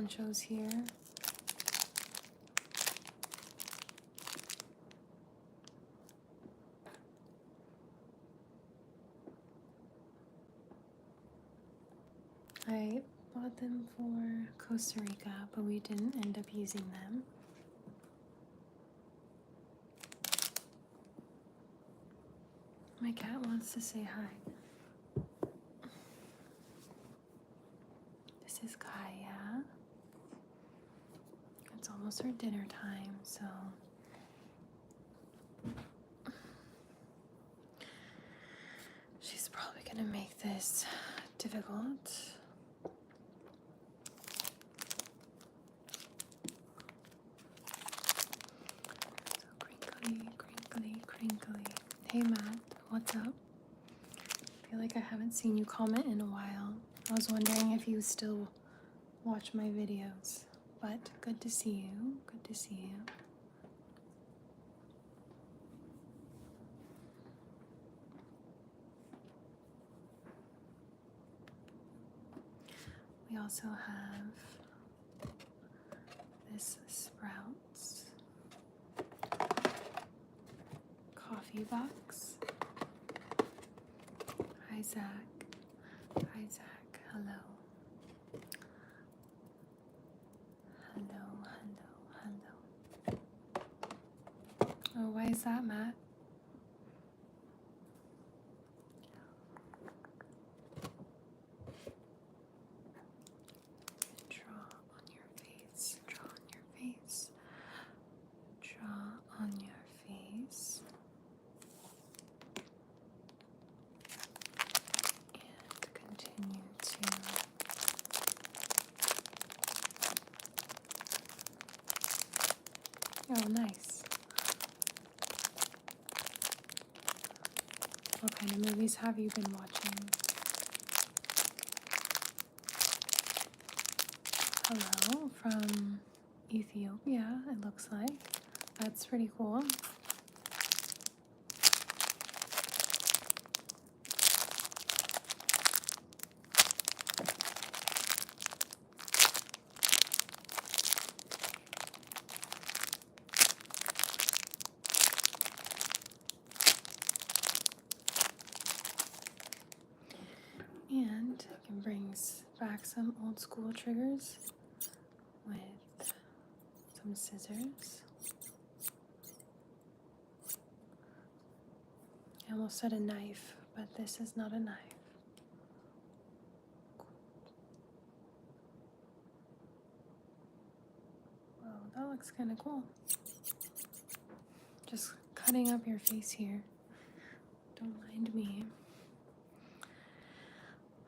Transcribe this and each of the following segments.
ponchos here. I bought them for Costa Rica, but we didn't end up using them. My cat wants to say hi. This is Kaya. It's almost our dinner time, so she's probably gonna make this difficult. So crinkly, crinkly, crinkly. Hey Matt, what's up? I feel like I haven't seen you comment in a while. I was wondering if you still watch my videos, but good to see you. Good to see you. We also have this Sprouts coffee box. Hi Zach. Hi Zach. Hello. Hello, hello, hello. Oh, why is that, Matt? Draw on your face. Draw on your face. Draw on your face. And continue to oh, nice. What kind of movies have you been watching? Hello from Ethiopia, it looks like. That's pretty cool. And I can bring back some old school triggers with some scissors. I almost said a knife, but this is not a knife. Wow, that looks kind of cool. Just cutting up your face here. Don't mind me.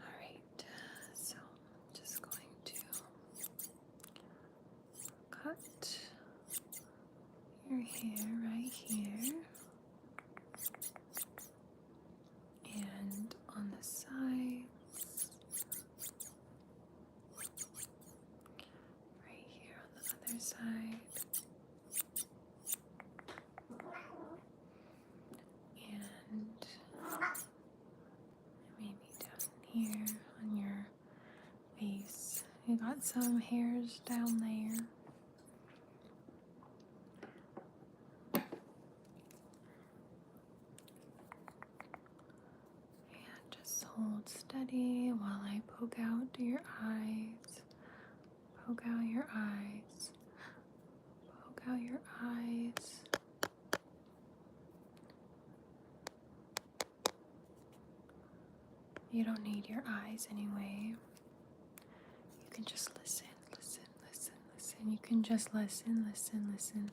Alright, so I'm just going to cut your hair right here. And on the sides, right here on the other side, and maybe down here on your face. You got some hairs down there. Hold steady while I poke out your eyes. Poke out your eyes. Poke out your eyes. You don't need your eyes anyway. You can just listen, listen, listen, listen. You can just listen, listen, listen.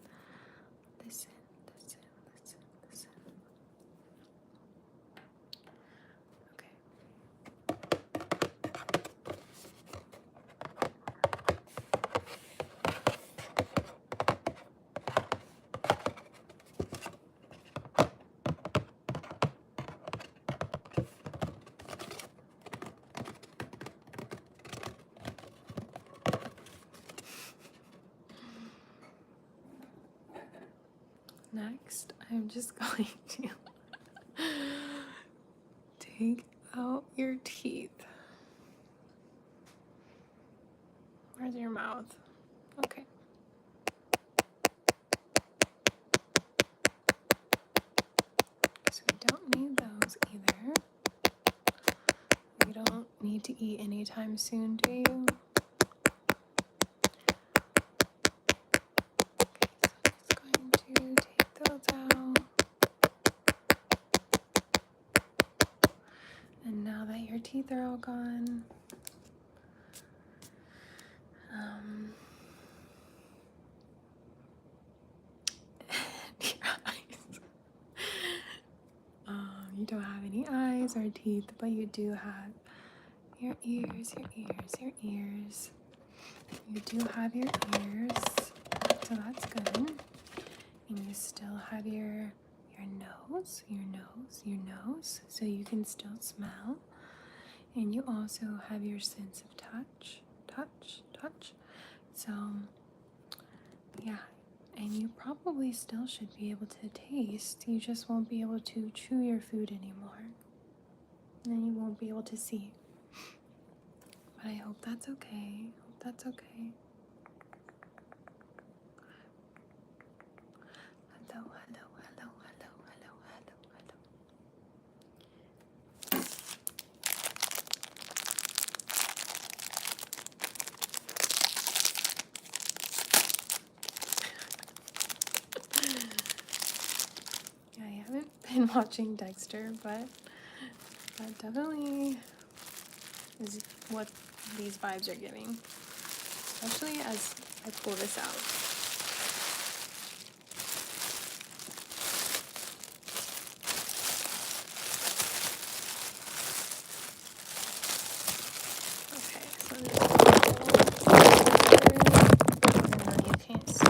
Listen, listen, listen, listen. Next, I'm just going to take out your teeth. Where's your mouth? Okay. So we don't need those either. You don't need to eat anytime soon, do you? Okay, so I'm just going to take those out. And now that your teeth are all gone, your eyes. You don't have any eyes or teeth, but you do have your ears, your ears, your ears. You do have your ears, so that's good. And you still have your nose, your nose, your nose, so you can still smell. And you also have your sense of touch, touch, touch. So, yeah. And you probably still should be able to taste. You just won't be able to chew your food anymore. And you won't be able to see. But I hope that's okay. Hope that's okay. Hello, hello, hello, hello, hello, hello, hello. Yeah, I haven't been watching Dexter, but that definitely is what these vibes are giving. Especially as I pull this out. Okay, so this you can't see.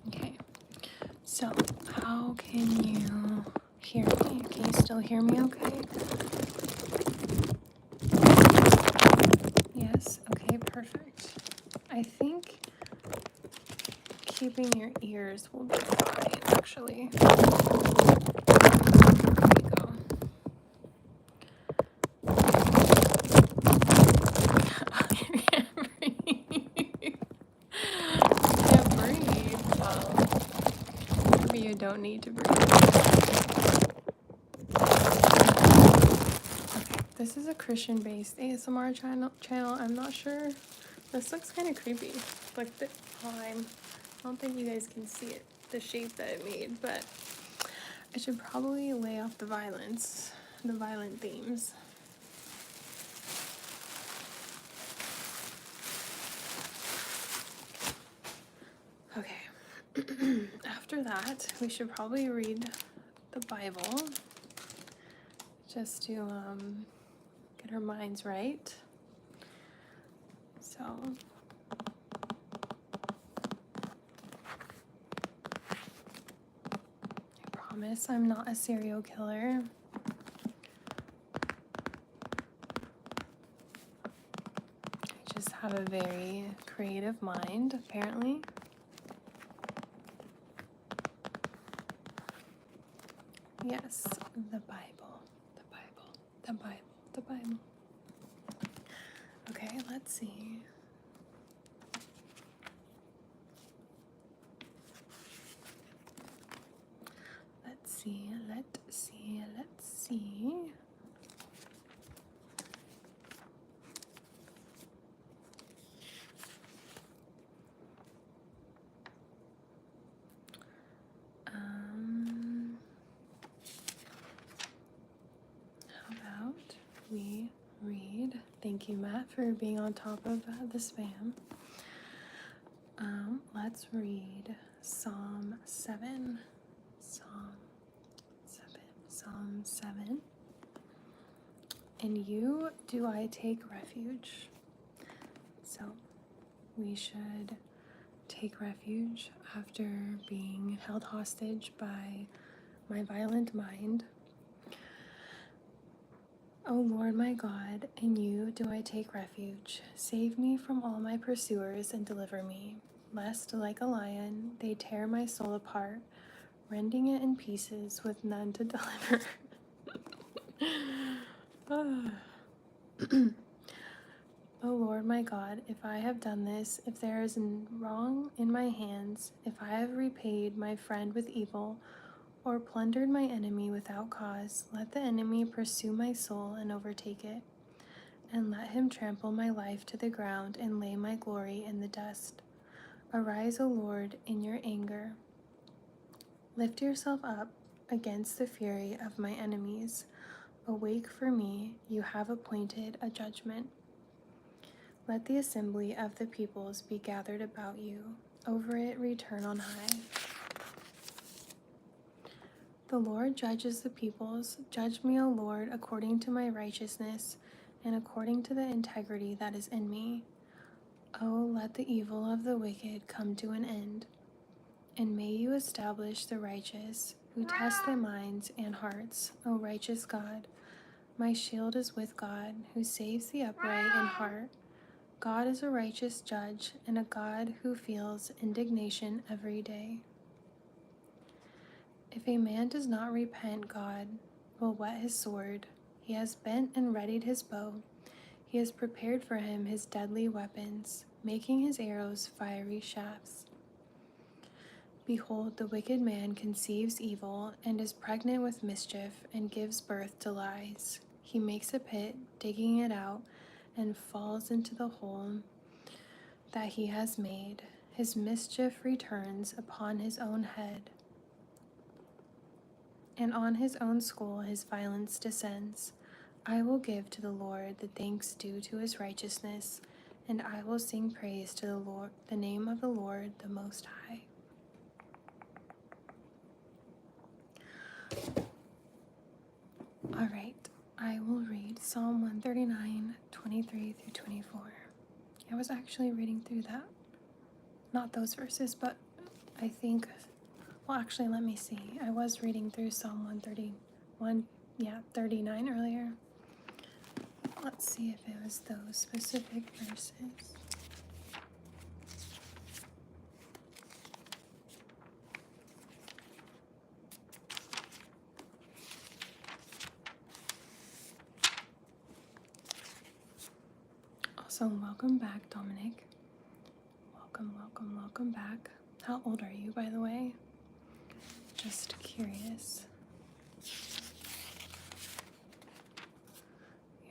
Okay, so how can you hear me? Can you still hear me okay? Yes, okay, perfect. I think keeping your ears will be fine, actually. There we go. You can't breathe. You can't breathe. Maybe you don't need to breathe. Okay, this is a Christian-based ASMR channel. I'm not sure. This looks kind of creepy. Like the I don't think you guys can see it, the shape that it made, but I should probably lay off the violence, the violent themes. Okay. After that, we should probably read the Bible just to get our minds right. So I promise I'm not a serial killer. I just have a very creative mind, apparently. Yes, the Bible, the Bible, the Bible, the Bible. Okay, let's see. Let's see, let's see, let's see. How about we read, thank you, Matt, for being on top of the spam. Let's read Psalm 7. Psalm 7. In you do I take refuge. So we should take refuge after being held hostage by my violent mind. O Lord my God, in you do I take refuge. Save me from all my pursuers and deliver me, lest, like a lion, they tear my soul apart, rending it in pieces with none to deliver. O Lord my God, if I have done this, if there is wrong in my hands, if I have repaid my friend with evil, or plundered my enemy without cause, let the enemy pursue my soul and overtake it, and let him trample my life to the ground and lay my glory in the dust. Arise, O Lord, in your anger. Lift yourself up against the fury of my enemies. Awake for me, you have appointed a judgment. Let the assembly of the peoples be gathered about you. Over it return on high. The Lord judges the peoples. Judge me, O Lord, according to my righteousness and according to the integrity that is in me. Oh, let the evil of the wicked come to an end, and may you establish the righteous, who test the minds and hearts, O righteous God. My shield is with God, who saves the upright in heart. God is a righteous judge, and a God who feels indignation every day. If a man does not repent, God will whet his sword. He has bent and readied his bow. He has prepared for him his deadly weapons, making his arrows fiery shafts. Behold, the wicked man conceives evil and is pregnant with mischief and gives birth to lies. He makes a pit, digging it out, and falls into the hole that he has made. His mischief returns upon his own head, and on his own skull his violence descends. I will give to the Lord the thanks due to his righteousness, and I will sing praise to the Lord, the name of the Lord, the Most High. All right, I will read Psalm 139, 23 through 24. I was actually reading through that. Not those verses, but I think, well, actually, let me see. I was reading through Psalm 39 earlier. Let's see if it was those specific verses. Also, welcome back, Dominic. Welcome back. How old are you, by the way? Just curious.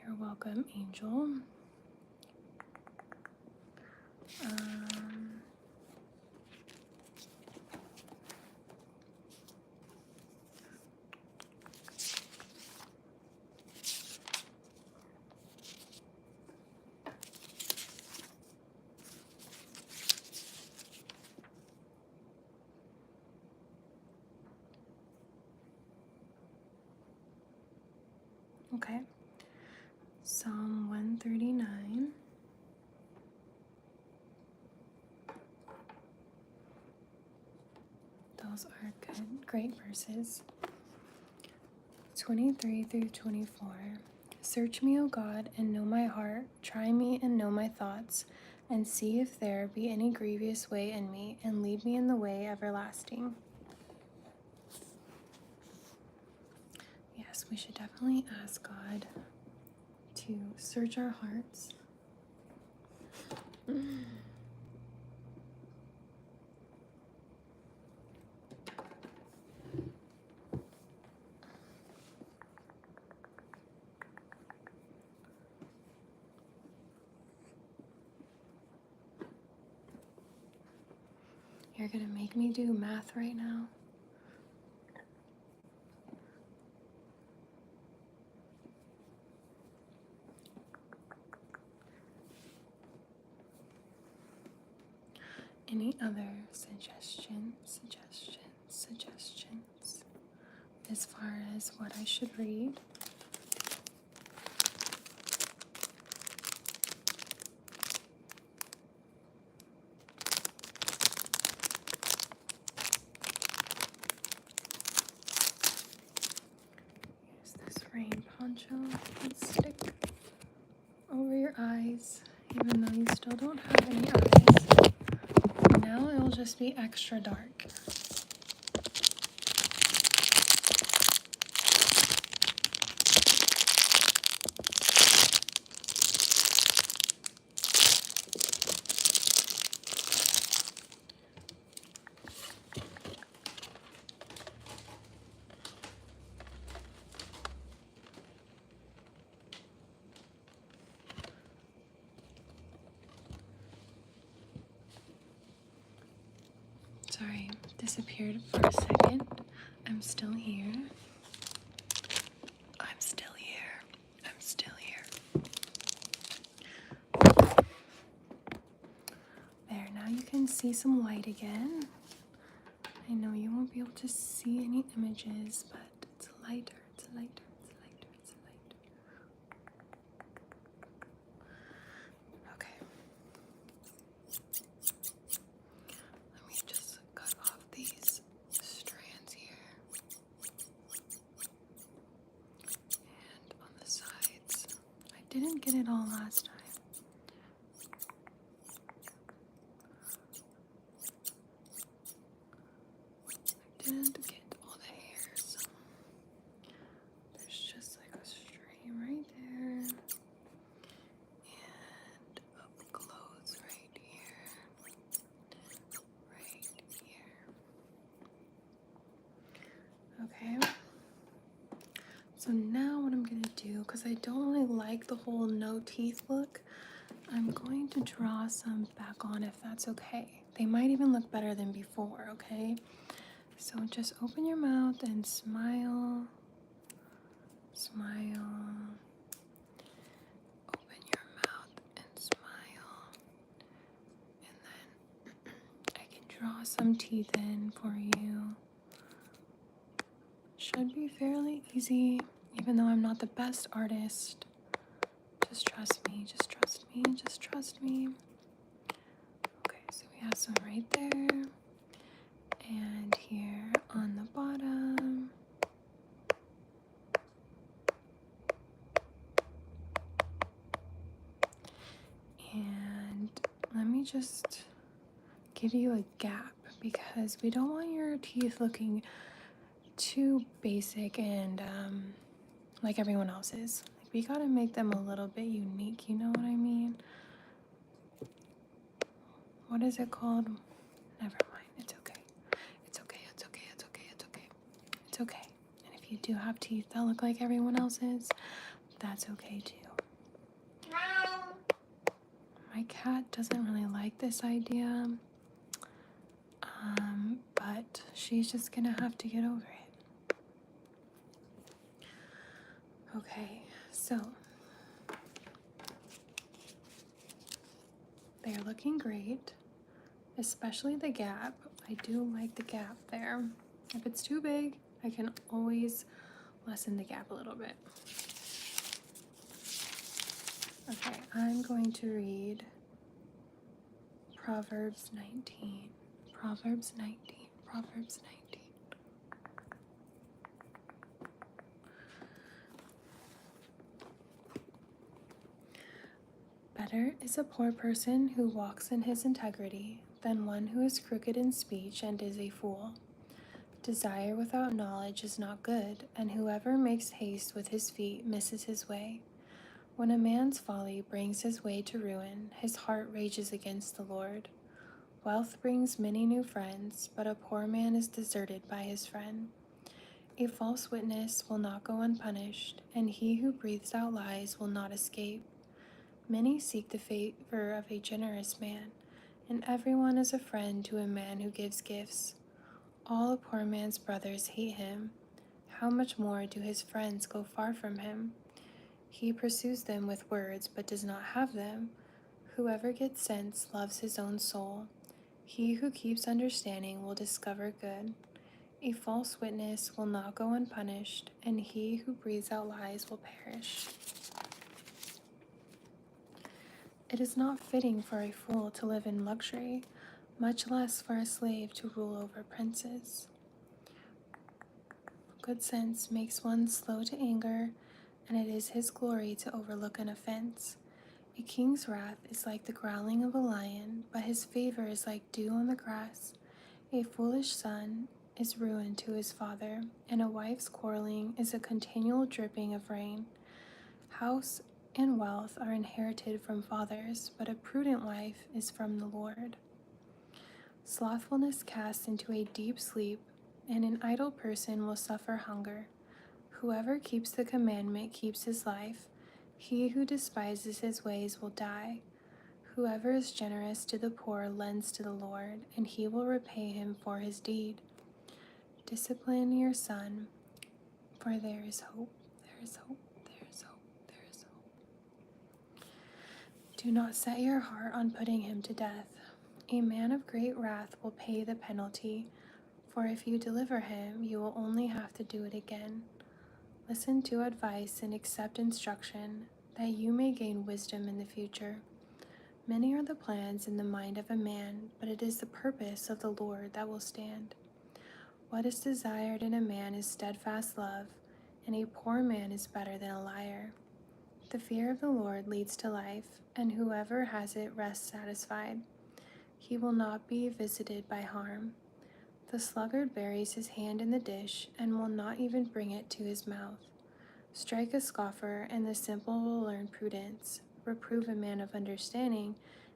You're welcome, Angel. Okay. Psalm 139. Those are good, great verses. 23 through 24. Search me, O God, and know my heart. Try me and know my thoughts, and see if there be any grievous way in me, and lead me in the way everlasting. Yes, we should definitely ask God to search our hearts. You're gonna make me do math right now. Any other suggestions as far as what I should read? Here's this rain pond. poncho and stick over your eyes, even though you still don't have any eyes. Now it will just be extra dark. Sorry, disappeared for a second. I'm still here. I'm still here. I'm still here. There, now you can see some light again. I know you won't be able to see any images, but it's lighter, it's lighter, it's lighter, it's lighter. Okay. Let me just cut off these strands here. And on the sides. I didn't get it all last time. I didn't get all the hairs. There's just like a stream right there. And up close right here. Right here. Okay. So now what I'm going to do, because I don't really like the whole no teeth look, I'm going to draw some back on if that's okay. They might even look better than before, okay? So just open your mouth and smile. Smile. Open your mouth and smile. And then I can draw some teeth in for you. Should be fairly easy, even though I'm not the best artist. Just trust me, just trust me, just trust me. Okay, so we have some right there. And here on the bottom. And let me just give you a gap because we don't want your teeth looking too basic and like everyone else's. Like, we gotta make them a little bit unique, you know what I mean? What is it called? Never mind, it's okay. It's okay, it's okay, it's okay, it's okay. It's okay. And if you do have teeth that look like everyone else's, that's okay too. My cat doesn't really like this idea, but she's just gonna have to get over it. Okay, so they're looking great, especially the gap. I do like the gap there. If it's too big, I can always lessen the gap a little bit. Okay, I'm going to read Proverbs 19. Proverbs 19. Proverbs 19. Better is a poor person who walks in his integrity than one who is crooked in speech and is a fool. Desire without knowledge is not good, and whoever makes haste with his feet misses his way. When a man's folly brings his way to ruin, his heart rages against the Lord. Wealth brings many new friends, but a poor man is deserted by his friend. A false witness will not go unpunished, and he who breathes out lies will not escape. Many seek the favor of a generous man, and everyone is a friend to a man who gives gifts. All a poor man's brothers hate him. How much more do his friends go far from him? He pursues them with words, but does not have them. Whoever gets sense loves his own soul. He who keeps understanding will discover good. A false witness will not go unpunished, and he who breathes out lies will perish. It is not fitting for a fool to live in luxury, much less for a slave to rule over princes. Good sense makes one slow to anger, and it is his glory to overlook an offense. A king's wrath is like the growling of a lion, but his favor is like dew on the grass. A foolish son is ruin to his father, and a wife's quarreling is a continual dripping of rain. House and wealth are inherited from fathers, but a prudent wife is from the Lord. Slothfulness casts into a deep sleep, and an idle person will suffer hunger. Whoever keeps the commandment keeps his life. He who despises his ways will die. Whoever is generous to the poor lends to the Lord, and he will repay him for his deed. Discipline your son, for there is hope, there is hope, there is hope, there is hope. Do not set your heart on putting him to death. A man of great wrath will pay the penalty, for if you deliver him, you will only have to do it again. Listen to advice and accept instruction, that you may gain wisdom in the future. Many are the plans in the mind of a man, but it is the purpose of the Lord that will stand. What is desired in a man is steadfast love, and a poor man is better than a liar. The fear of the Lord leads to life, and whoever has it rests satisfied. He will not be visited by harm. The sluggard buries his hand in the dish and will not even bring it to his mouth. Strike a scoffer, and the simple will learn prudence. Reprove a man of understanding,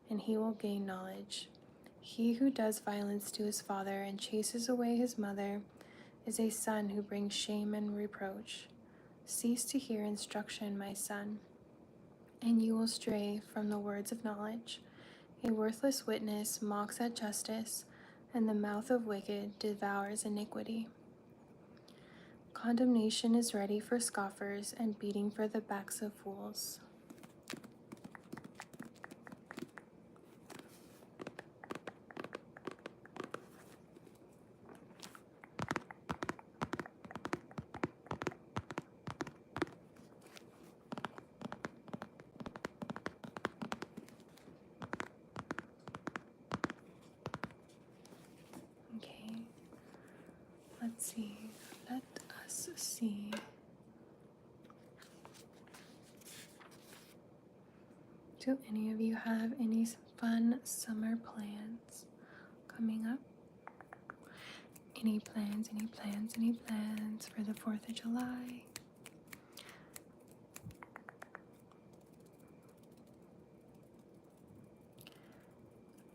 and he will gain knowledge. He who does violence to his father and chases away his mother is a son who brings shame and reproach. Cease to hear instruction, my son, and you will stray from the words of knowledge. A worthless witness mocks at justice, and the mouth of wicked devours iniquity. Condemnation is ready for scoffers, and beating for the backs of fools. Okay, let's see. Let us see. Do any of you have any fun summer plans coming up? Any plans for the 4th of July?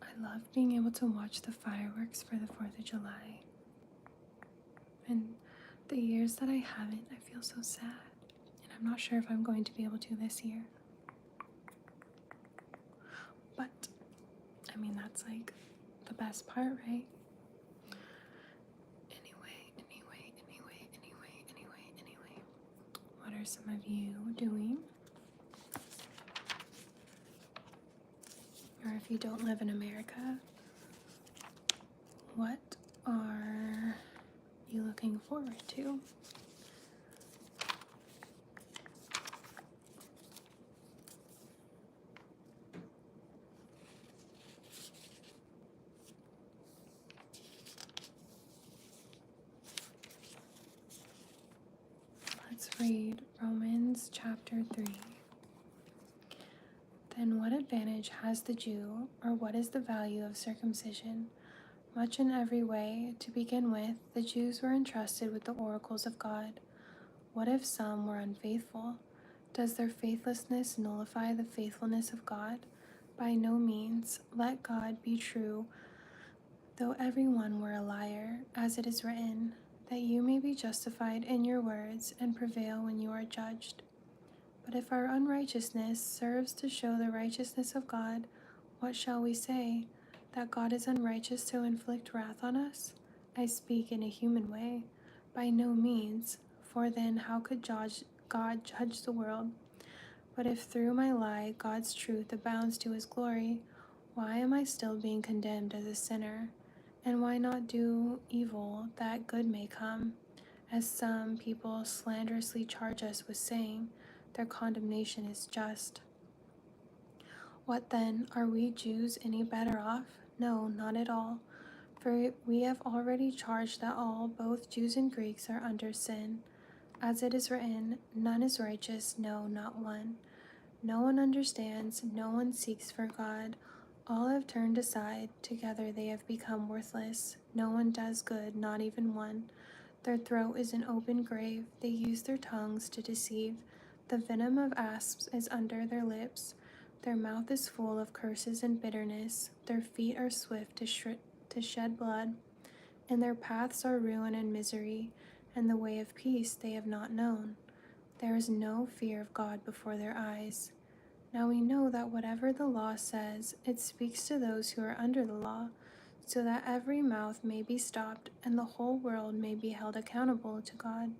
I love being able to watch the fireworks for the 4th of July. And the years that I haven't, I feel so sad. And I'm not sure if I'm going to be able to this year. But, I mean, that's like the best part, right? Anyway. What are some of you doing? Or if you don't live in America, what are you looking forward to? Let's read Romans chapter 3. Then what advantage has the Jew, or what is the value of circumcision? Much in every way. To begin with, the Jews were entrusted with the oracles of God. What if some were unfaithful? Does their faithlessness nullify the faithfulness of God? By no means. Let God be true, though everyone were a liar, as it is written, that you may be justified in your words and prevail when you are judged. But if our unrighteousness serves to show the righteousness of God, what shall we say? That God is unrighteous to inflict wrath on us? I speak in a human way. By no means, for then how could God judge the world? But if through my lie God's truth abounds to his glory, why am I still being condemned as a sinner? And why not do evil that good may come? As some people slanderously charge us with saying, their condemnation is just. What then? Are we Jews any better off? No, not at all. For we have already charged that all, both Jews and Greeks, are under sin. As it is written, none is righteous, no, not one. No one understands, no one seeks for God. All have turned aside, together they have become worthless. No one does good, not even one. Their throat is an open grave, they use their tongues to deceive. The venom of asps is under their lips. Their mouth is full of curses and bitterness. Their feet are swift to shed blood. And their paths are ruin and misery, and the way of peace they have not known. There is no fear of God before their eyes. Now we know that whatever the law says, it speaks to those who are under the law, so that every mouth may be stopped and the whole world may be held accountable to God.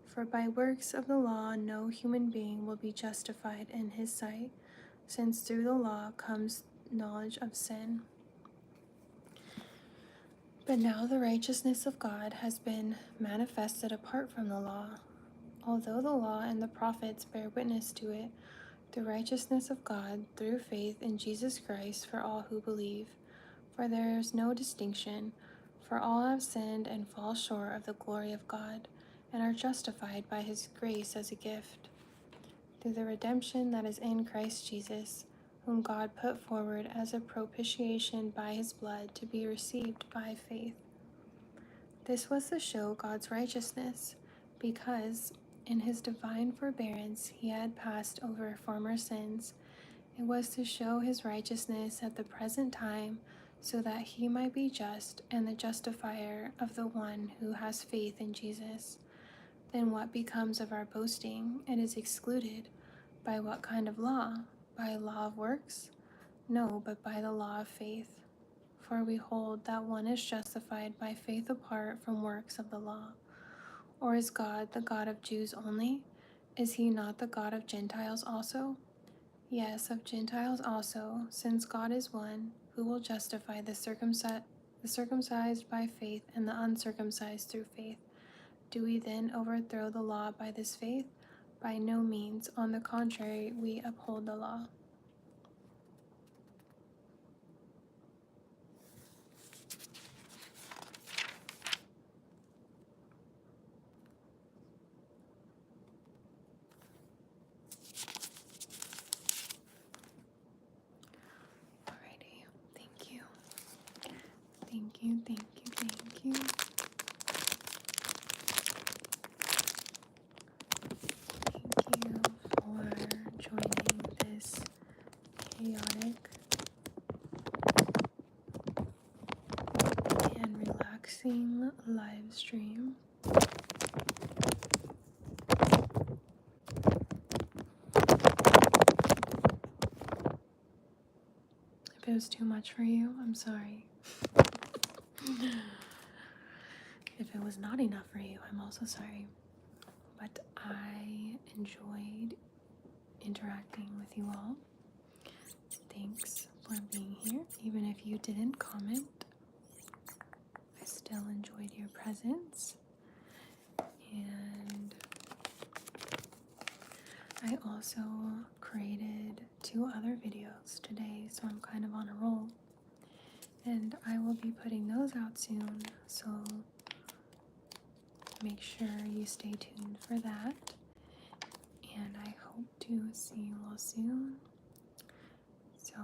For by works of the law no human being will be justified in his sight, since through the law comes knowledge of sin. But now the righteousness of God has been manifested apart from the law. Although the law and the prophets bear witness to it, the righteousness of God through faith in Jesus Christ for all who believe. For there is no distinction, for all have sinned and fall short of the glory of God, and are justified by his grace as a gift, through the redemption that is in Christ Jesus, whom God put forward as a propitiation by his blood to be received by faith. This was to show God's righteousness, because in his divine forbearance he had passed over former sins. It was to show his righteousness at the present time, so that he might be just and the justifier of the one who has faith in Jesus. Then what becomes of our boasting? It is excluded. By what kind of law? By law of works? No, but by the law of faith. For we hold that one is justified by faith apart from works of the law. Or is God the God of Jews only? Is he not the God of Gentiles also? Yes, of Gentiles also, since God is one, who will justify the circumcised by faith and the uncircumcised through faith. Do we then overthrow the law by this faith? By no means. On the contrary, we uphold the law. Alrighty, thank you. Thank you, thank you, thank you. Thank you for joining this chaotic and relaxing live stream. If it was too much for you, I'm sorry. If it was not enough for you, I'm also sorry. But I enjoyed interacting with you all. Thanks for being here. Even if you didn't comment, I still enjoyed your presence. And I also created 2 other videos today, so I'm kind of on a roll. And I will be putting those out soon, so make sure you stay tuned for that. And I hope to see you all soon. So